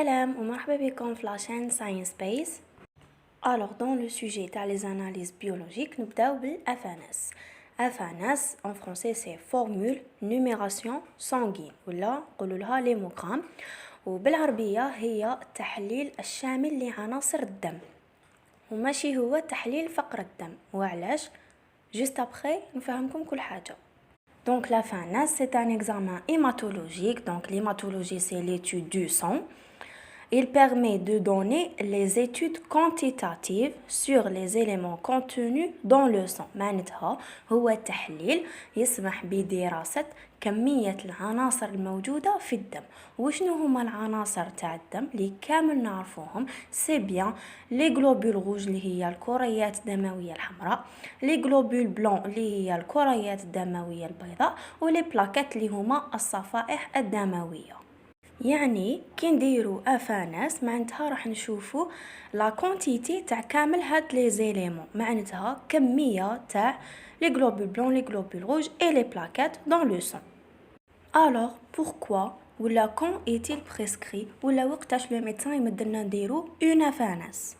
Salam ومرحبا بكم في la chaîne Science Base. Alors dans le sujet تاع les analyses biologiques نبداو بالFNS. FNS en français c'est formule numération sanguine ولا نقولوا لها l'hémogramme وبالعربية هي التحليل الشامل لعناصر الدم وماشي هو تحليل فقر الدم. وعلاش juste après نفهمكم كل حاجة. Donc la FNS c'est un examen hématologique. Donc l'hématologie c'est l'étude du sang. Il permet de donner les études quantitatives sur les éléments contenus dans le sang. معناتها هو تحليل يسمح بدراسة كمية العناصر الموجودة في الدم. وشنو هما العناصر تاع الدم اللي كامل نعرفوهم؟ سي بيان لي غلوبول روج اللي هي الكريات الدموية الحمراء، لي غلوبول بلون اللي هي الكريات الدموية البيضاء، ولي بلاكيت اللي هما الصفائح الدموية. يعني كي نديرو افاناس معناتها راح نشوفو لا كونتيتي تاع كامل هاد لي زيليمون، معناتها كميه تاع لي غلوبول بلون لي غلوبول روج اي لي بلاكيت دون لو سون. alors pourquoi ولا quand est-il prescrit ولا وقتاش لو ميدسان يمدلنا نديرو اون افاناس؟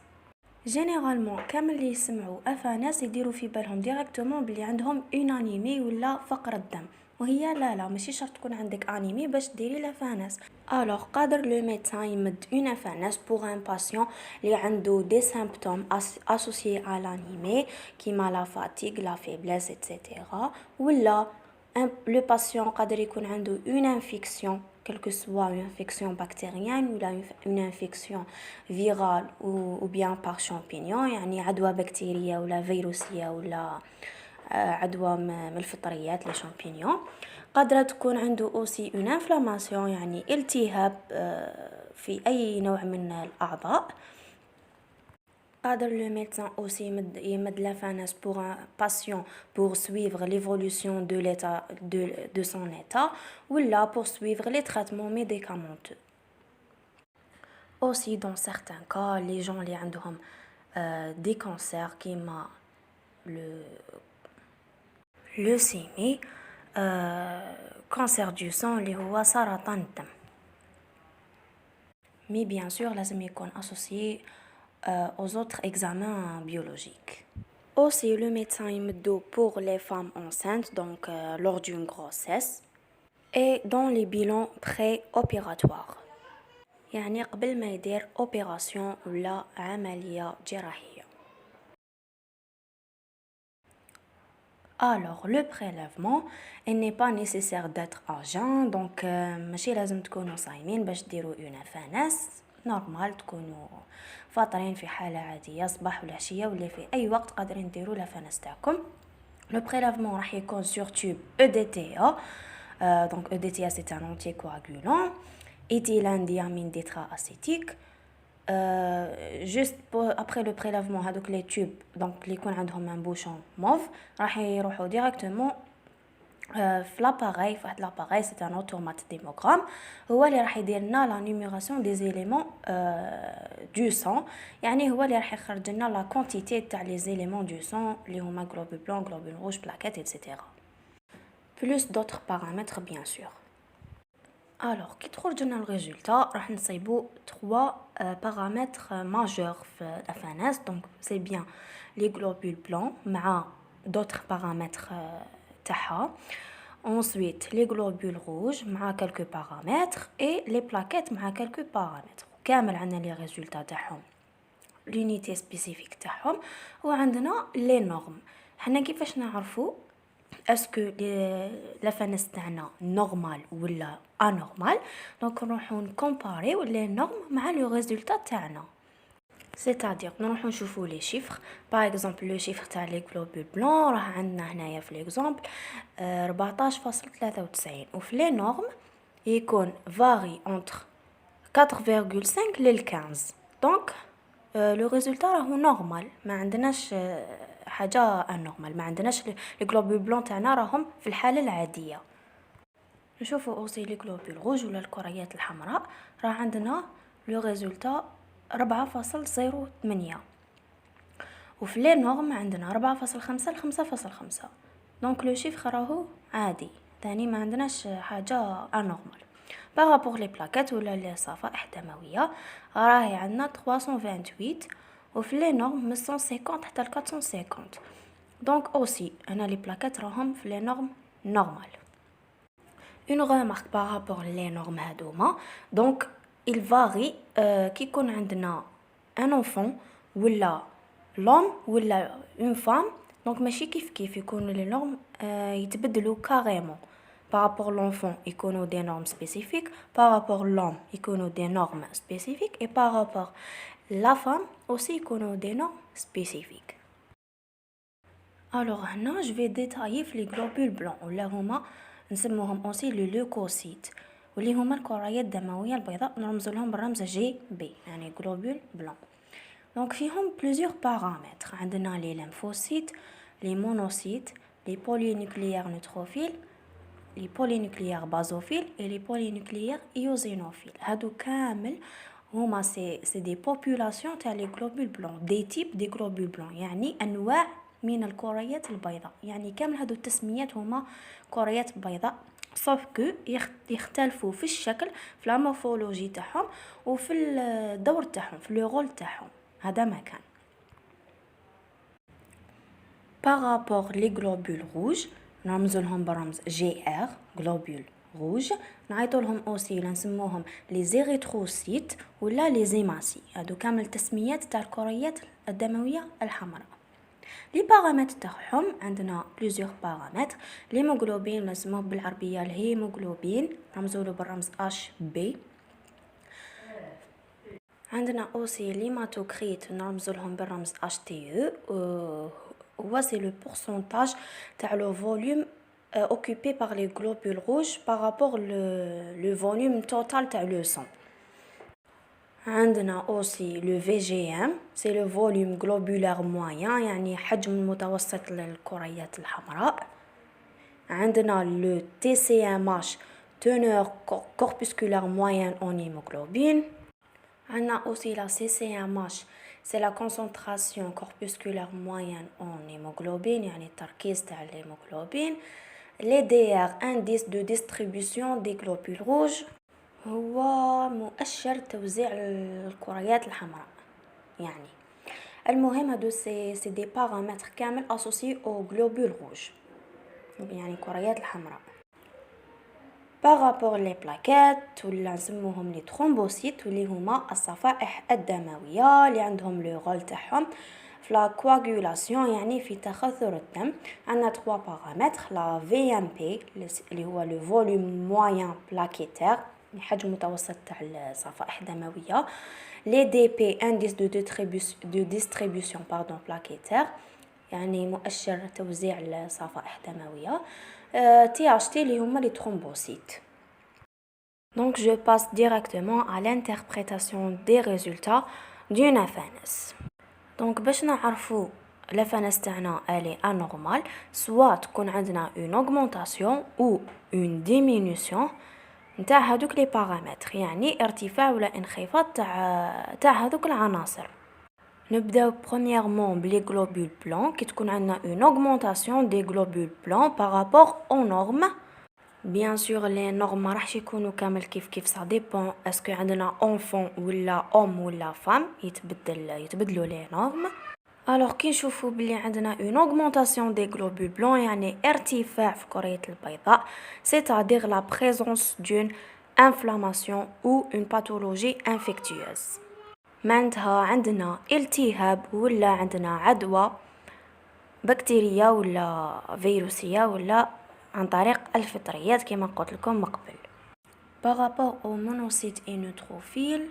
جينيرالمون كامل اللي يسمعوا افاناس يديروا في بالهم ديريكتومون بلي عندهم اون انيمي ولا فقر الدم، وهي لا ماشي شرط تكون عندك انيمي باش ديري لافاناس. الوغ قادر لو ميدسان يمد اون افاناس بوغ ان باسيون اللي عنده دي سيمبتوم اسوسيي ا لانيمي كيما لا فاتيغ لا فيبلس ايتترا، ولا لو باسيون قادر يكون عنده اون انفيكسيون quelle que soit une infection bactérienne ou une infection virale ou bien par champignon، يعني عدوى بكتيرية ولا فيروسية ولا عدوى من الفطريات لي شامبينيون. قادرة تكون عنده اوسي اون انفلاماسيون يعني التهاب في اي نوع من الاعضاء. قادر le médecin aussi يمد la FNS pour un patient pour suivre l'évolution de l'état de son état ou là pour suivre les traitements médicamenteux. Aussi dans certains cas les gens اللي عندهم des cancers كيما leucémie cancer du sang اللي هو سرطان الدم. Mais bien sûr لازم يكون associé aux autres examens biologiques. Aussi, le médecin يمدو pour les femmes enceintes, donc lors d'une grossesse, et dans les bilans pré-opératoires. يعني قبل ما يدير opération ولا عملية جراحية. Alors, le prélèvement, il n'est pas nécessaire d'être à jeun, donc ماشي لازم تكونوا صايمين باش ديروا une FNS. نورمال تكونوا فاطرين في حالة عادية صباح ولا عشية ولا في أي وقت قادرين ديروا لافانس تاعكم. لو بريلافمون راح يكون سور توب EDTA. Donc EDTA c'est un anticoagulant. Éthylène diamine tétraacétique. Juste après le prélèvement هذوك les tubes donc اللي يكون عندهم un bouchon mauve راح يروحوا directement في لاباغاي. فواحد لاباغاي سي ان اوتومات ديموغرام هو اللي راح يدير لنا لا نيميراسيون دي زيليمون دو سون، يعني هو اللي راح يخرج لنا لا كونتيتي تاع لي زيليمون دو سون اللي هما غلوبول بلون غلوبول روج بلاكيت ايتترا بلوس دوطر بارامتر بيان سور. الوغ كي تخرج لنا الريزولتا راح نصيبو 3 بارامتر ماجور في الافاناس. دونك سي بيان لي غلوبول بلون مع دوطر بارامتر تاعها. ensuite les globules rouges مع quelques paramètres et les plaquettes مع quelques paramètres. كامل عندنا لي ريزولتا تاعهم l'unité spécifique تاعهم وعندنا لي نورم. حنا كيفاش نعرفوا اسكو لافانس تاعنا نورمال ولا انورمال؟ دونك نروحو نكومباريو لي نورم مع لو ريزولتا تاعنا. c'est-à-dire نروحو نشوفو لي شيفر. باغ اكزومبل لو شيفر تاع لي غلوبول بلون راه عندنا هنايا في ليكزومبل 14.93 وفي لي نورم يكون فاري انتر 4.5 لل 15. دونك لو ريزولتا راهو نورمال، ما عندناش حاجه انورمال، ما عندناش لي غلوبول بلون تاعنا راهم في الحاله العاديه. نشوفو اوسي لي غلوبول روج ولا الكريات الحمراء راه عندنا لو ريزولتا 4.08 وفي لي نورم عندنا 4.5 ل 5.5. دونك لو شيفر راهو عادي ثاني، ما عندناش حاجه انورمال. بارابور لي بلاكات ولا لي صفائح دمويه راهي عندنا 328 وفي لي نورم من 150 حتى ل 450. دونك اوسي هنا لي بلاكات راهم في لي نورم نورمال. Une remarque par rapport les normes هادوما donc il varie كي يكون عندنا un enfant ولا l'homme ولا une femme donc ماشي كيف يكونوا les normes يتبدلوا carrément. Par rapport à l'enfant يكونوا des normes spécifiques, par rapport à l'homme يكونوا des normes spécifiques et par rapport à la femme aussi يكونوا des normes spécifiques. Alors هنا je vais détailler في les globules blancs ولا هما نسموهم اوسي لي لوكوسيت واللي هما الكريات الدمويه البيضاء نرمز لهم بالرمز جي بي يعني غلوبول بلان. دونك فيهم بليزيور بارامتر عندنا لي ليمفوسيت لي مونوسيت لي بولينوكليير نيوتروفيل لي بولينوكليير بازوفيل اي لي بولينوكليير ايوزينوفيل. هادو كامل هما سي دي بوبولاسيون تاع لي غلوبول بلان دي تيب دي غلوبول بلان يعني انواع من الكريات البيضاء. يعني كامل هادو التسميات هما كريات بيضاء صوف كو يختلفوا في الشكل في المورفولوجي تاعهم وفي الدور تاعهم في لو رول تاعهم. هذا ما كان بارابور لي غلوبول روج نرمزو لهم برمز جي ار غلوبول روج. نعيطوا لهم اوسي نسموهم لي زيريتروسيت ولا لي زيماسي. هادو كامل تسميات تاع الكريات الدمويه الحمراء. لي بارامتر تاعهم عندنا بليزيور بارامتر. ليموغلوبين نسموه بالعربيه الهيموغلوبين نرمزولو بالرمز اش بي. عندنا اوسي ليماتوكريت نرمزولهم بالرمز اش تي او هو سي لو pourcentage تاع لو فوليوم occupé par les globules rouges par rapport le volume total تاع le sang. عندنا aussi le VGM c'est le volume globulaire moyen يعني حجم المتوسط للكريات الحمراء. عندنا le TCMH teneur corpusculaire moyenne en hémoglobine. عندنا aussi la CCMH c'est la concentration corpusculaire moyenne en hémoglobine يعني التركيز تاع الهيموغلوبين. les DR indice de distribution des globules rouges هو مؤشر توزيع الكريات الحمراء. يعني المهم هادو سي دي بارامتر كامل اسوسي او غلوبول روج يعني الكريات الحمراء. بارابور لي بلاكات ولا نسموهم لي ترومبوسيت واللي هما الصفائح الدمويه اللي عندهم لو رول تاعهم في لا كواغولاسيون يعني في تخثر الدم. عندنا 3 بارامتر لا في ام بي اللي هو لو فوليوم موين بلاكيتير حجم متوسط تاع الصفائح الدمويه. لي دي بي انديس دو ديستريبيوشن باردون بلاكيتير يعني مؤشر توزيع الصفائح الدمويه. تي اش تي اللي هما لي ترومبوسيت. Donc je passe directement à l'interprétation des résultats d'une FNS. Donc باش نعرفوا الفنس تاعنا الي انورمال سواء تكون عندنا une augmentation ou une diminution نتاع هذوك لي بارامتر يعني ارتفاع ولا انخفاض تاع هذوك العناصر. نبداو premièrement بلي غلوبول بلان كي تكون عندنا une augmentation des globules blancs par rapport aux normes. bien sûr les normes ما راحش يكونوا كامل كيف ça dépend اسكو عندنا enfant ولا homme ولا femme يتبدلوا les normes. alors كي نشوفوا بلي عندنا une augmentation des globules blancs يعني ارتفاع في كرية البيضاء c'est-à-dire la présence d'une inflammation ou une pathologie infectieuse. معناتها عندنا التهاب ولا عندنا عدوى بكتيرية ولا فيروسية ولا عن طريق الفطريات كما قلت لكم من قبل. par rapport aux monocytes et neutrophils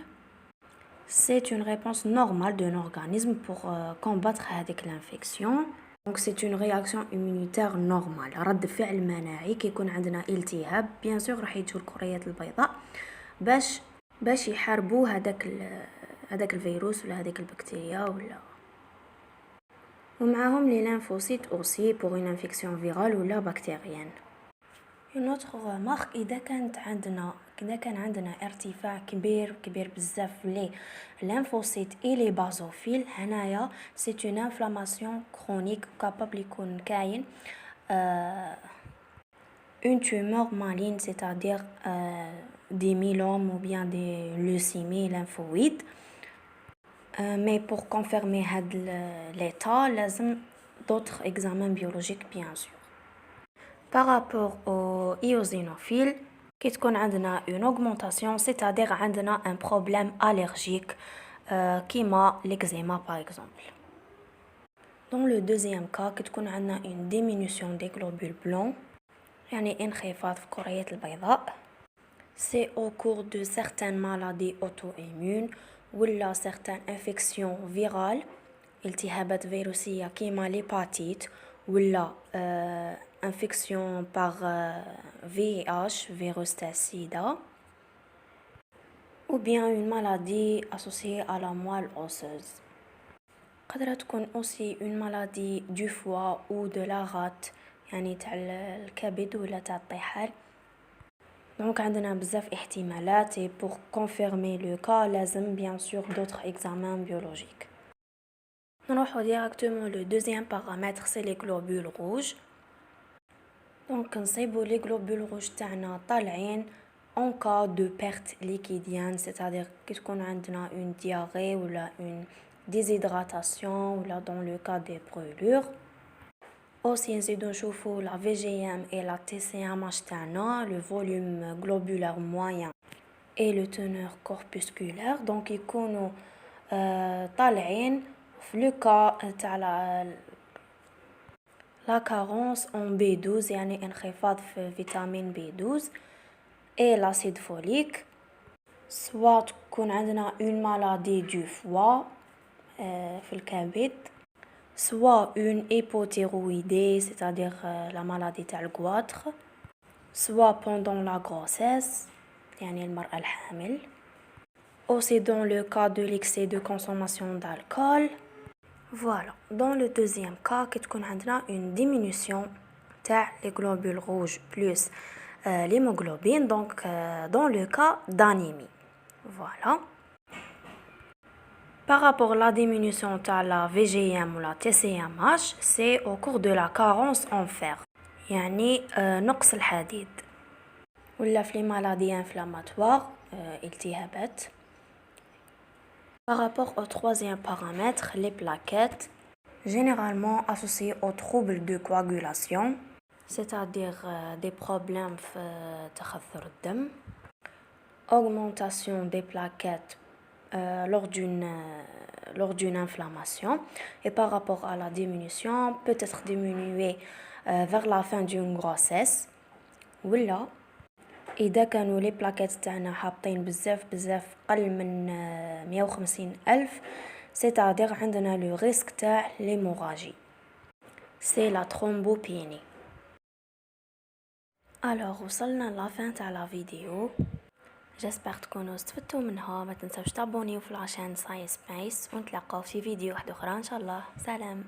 c'est une réponse normale d'un organisme pour combattre هذيك l'infection. donc c'est une réaction immunitaire normale رد فعل مناعي كي يكون عندنا التهاب bien sûr راح يجوا الكريات البيضاء باش يحاربوا هذاك الفيروس ولا هذيك البكتيريا ولا ومعهم لي ليمفوسيت aussi pour une infection virale ولا بكتيريenne. une autre remarque إذا كان عندنا ارتفاع كبير بزاف لي ليمفوسيت et les basophils هنايا c'est une inflammation chronique capable يكون كاين une tumeur maligne c'est-à-dire des myélomes ou bien des leucémies lymphoïdes. Mais pour confirmer l'état, لازم d'autres examens biologiques bien sûr. Par rapport aux eosinophiles, qui تكون عندنا une augmentation, c'est-à-dire عندنا un problème allergique, كيما l'eczéma par exemple. Dans le deuxième cas, qui تكون عندنا une diminution des globules blancs, يعني انخفاض في كريات البيضاء. C'est au cours de certaines maladies auto-immunes ou certaines infections virales, التهابات فيروسية كيما l'hépatite ولا infection par VIH, virus تاع السيدا, ou bien une maladie associée à la moelle osseuse. قدرت تكون aussi une maladie du foie ou de la rate, يعني تاع الكبد ولا تاع الطحال. Donc عندنا بزاف احتمالات et pour confirmer le cas لازم bien sûr d'autres examens biologiques. نروحو directement le deuxième paramètre, c'est les globules rouges. Donc نصيبو les globules rouges تاعنا طالعين en cas de perte liquidienne, c'est-à-dire كي تكون عندنا une diarrhée ولا une déshydratation ولا dans le cas des brûlures. Aussi نزيدو نشوفو la VGM et la TCMH تاعنا, le volume globulaire moyen et le teneur corpusculaire. Donc يكونوا طالعين في le cas تاع la carence en B12, يعني انخفاض في فيتامين B12 et l'acide folique, soit تكون عندنا une maladie du foie في الكبد, soit une hypothyroïdie, c'est-à-dire la maladie تاع القواطر, soit pendant la grossesse, يعني المرأة الحامل. Aussi dans le cas de l'excès de consommation d'alcool. Voilà, dans le deuxième cas, qui تكون عندنا une diminution تاع les globules rouges plus l'hémoglobine, donc dans le cas d'anémie. Voilà. Par rapport à la diminution de la VGM ou la TCMH, c'est au cours de la carence en fer, يعني نقص الحديد. ولا في les maladies inflammatoires, التهابات. Par rapport au troisième paramètre, les plaquettes, généralement associées aux troubles de coagulation, c'est-à-dire des problèmes في تخثر الدم, augmentation des plaquettes lors d'une inflammation, et par rapport à la diminution, peut être diminuée vers la fin d'une grossesse. ولا إذا كانوا les plaquettes تاعنا حاطين بزاف قل من 150,000, c'est-à-dire عندنا le risque تاع l'hémorragie, c'est la thrombopénie. Alors وصلنا la fin تاع la vidéo. J'espère تكونوا استفدتوا منها. ما تنسوش تابونيو في العشان ساينس سبيس, ونتلاقاو في فيديو واحد اخرى ان شاء الله. سلام.